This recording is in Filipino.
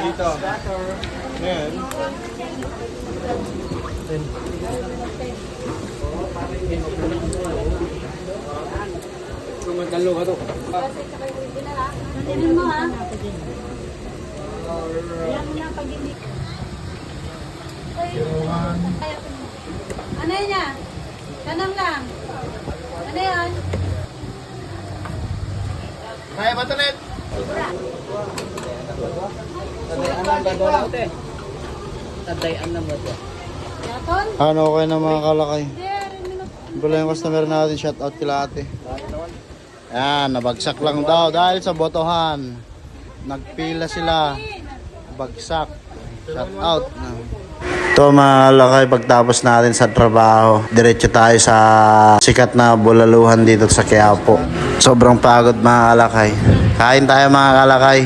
dito. Ngayon. Magkalo ka to. Nandinin mo ha. Ayan mo na pag hindi. Ano yun yan? Tanong lang. Ano yan? Kaya ba ito, Net? Tadayan na ba ito? Yaton? Ano okay na mga kalakay? Hindi, rin minute. Bula yung customer natin, shout out kila ate. Yan, nabagsak lang daw dahil sa botohan. Nagpila sila. Bagsak. Shout out. Ito mga kalakay, pagtapos natin sa trabaho, diretso tayo sa sikat na bulaluhan dito sa Quiapo. Sobrang pagod mga kalakay. Kain tayo mga kalakay.